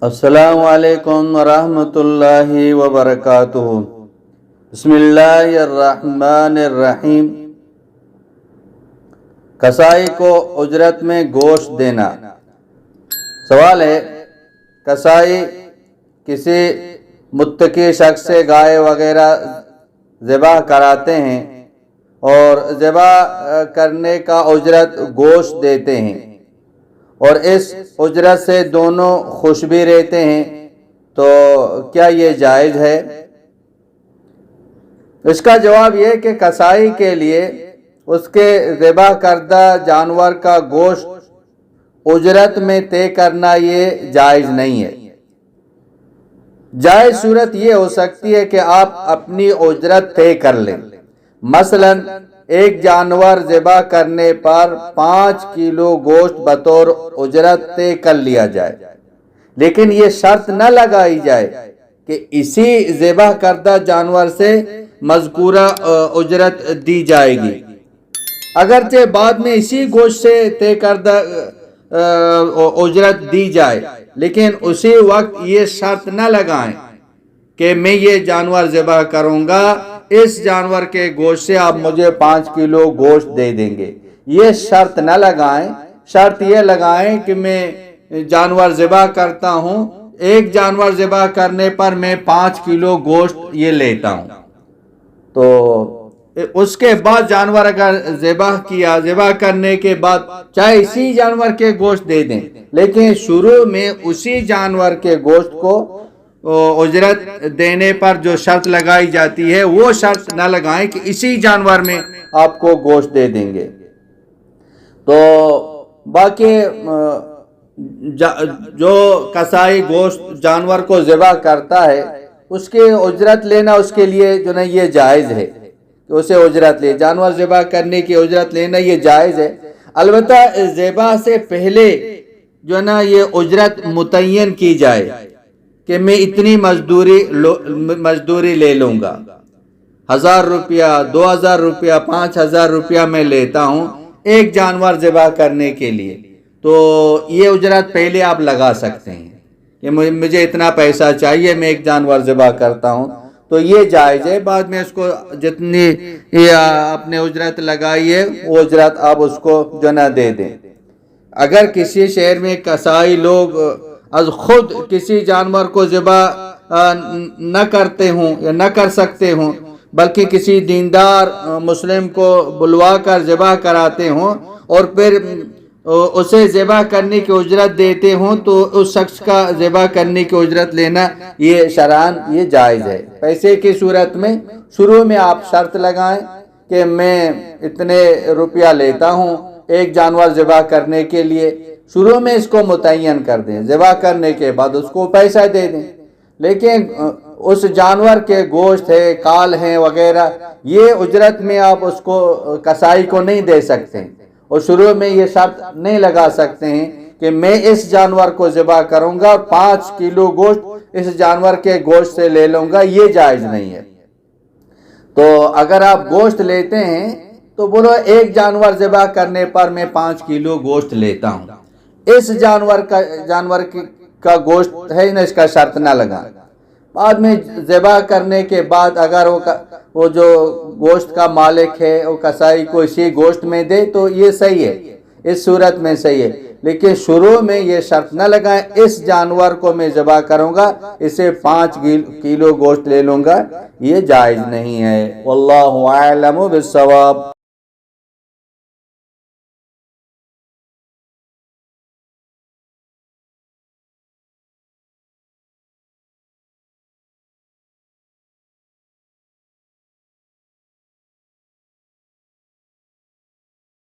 السلام علیکم ورحمۃ اللہ وبرکاتہ۔ بسم اللہ الرحمن الرحیم۔ کسائی کو اجرت میں گوشت دینا۔ سوال ہے، کسائی کسی متقی شخص سے گائے وغیرہ ذبح کراتے ہیں اور ذبح کرنے کا اجرت گوشت دیتے ہیں اور اس اجرت سے دونوں خوش بھی رہتے ہیں، تو کیا یہ جائز ہے؟ اس کا جواب یہ کہ کسائی کے لیے اس کے ذبح کردہ جانور کا گوشت اجرت میں طے کرنا یہ جائز نہیں ہے۔ جائز صورت یہ ہو سکتی ہے کہ آپ اپنی اجرت طے کر لیں۔ مثلا ایک جانور ذبح کرنے پر 5 کلو گوشت بطور اجرت طے کر لیا جائے، لیکن یہ شرط نہ لگائی جائے کہ اسی ذبح کردہ جانور سے مذکورہ اجرت دی جائے گی، اگرچہ بعد میں اسی گوشت سے طے کردہ اجرت دی جائے، لیکن اسی وقت یہ شرط نہ لگائیں کہ میں یہ جانور ذبح کروں گا، اس جانور کے گوشت سے آپ مجھے 5 کلو گوشت دے دیں گے۔ یہ شرط نہ لگائیں، شرط یہ لگائیں کہ میں جانور ذبح کرتا ہوں، ایک جانور ذبح کرنے پر میں 5 کلو گوشت یہ لیتا ہوں، تو اس کے بعد جانور اگر ذبح کیا، ذبح کرنے کے بعد چاہے اسی جانور کے گوشت دے دیں، لیکن شروع میں اسی جانور کے گوشت کو اجرت دینے پر جو شرط لگائی جاتی ہے وہ شرط نہ لگائیں کہ اسی جانور میں آپ کو گوشت دے دیں گے۔ تو باقی جو کسائی گوشت جانور کو ذبح کرتا ہے اس کے اجرت لینا اس کے لیے جو نا یہ جائز ہے کہ اسے اجرت لے، جانور ذبح کرنے کی اجرت لینا یہ جائز ہے۔ البتہ ذبح سے پہلے جو نا یہ اجرت متعین کی جائے کہ میں اتنی مزدوری لے لوں گا، 1000 روپیہ، 2000 روپیہ، 5000 روپیہ میں لیتا ہوں ایک جانور ذبح کرنے کے لیے، تو یہ اجرت پہلے آپ لگا سکتے ہیں کہ مجھے اتنا پیسہ چاہیے، میں ایک جانور ذبح کرتا ہوں، تو یہ جائز ہے۔ بعد میں اس کو جتنی آپ نے اجرت لگائی ہے وہ اجرت آپ اس کو جو نہ دے دیں۔ اگر کسی شہر میں کسائی لوگ از خود کسی جانور کو ذبح نہ کرتے ہوں یا نہ کر سکتے ہوں، بلکہ کسی دیندار مسلم کو بلوا کر ذبح کراتے ہوں اور پھر اسے ذبح کرنے کی اجرت دیتے ہوں، تو اس شخص کا ذبح کرنے کی اجرت لینا یہ شرعاً یہ جائز ہے۔ پیسے کی صورت میں شروع میں آپ شرط لگائیں کہ میں اتنے روپیہ لیتا ہوں ایک جانور ذبح کرنے کے لیے، شروع میں اس کو متعین کر دیں، ذبح کرنے کے بعد اس کو پیسہ دے دیں، لیکن اس جانور کے گوشت ہے، کال ہیں وغیرہ، یہ اجرت میں آپ اس کو کسائی کو نہیں دے سکتے، اور شروع میں یہ شرط نہیں لگا سکتے ہیں کہ میں اس جانور کو ذبح کروں گا، 5 کلو گوشت اس جانور کے گوشت سے لے لوں گا، یہ جائز نہیں ہے۔ تو اگر آپ گوشت لیتے ہیں تو بولو ایک جانور ذبح کرنے پر میں 5 کلو گوشت لیتا ہوں، اس جانور کا گوشت ہے نا، اس کا شرط نہ لگا۔ بعد میں ذبح کرنے کے بعد اگر وہ جو گوشت کا مالک ہے وہ کسائی کو اسی گوشت میں دے تو یہ صحیح ہے، اس صورت میں صحیح ہے، لیکن شروع میں یہ شرط نہ لگائیں اس جانور کو میں ذبح کروں گا، اسے 5 کلو گوشت لے لوں گا، یہ جائز نہیں ہے۔ واللہ اعلم بالصواب۔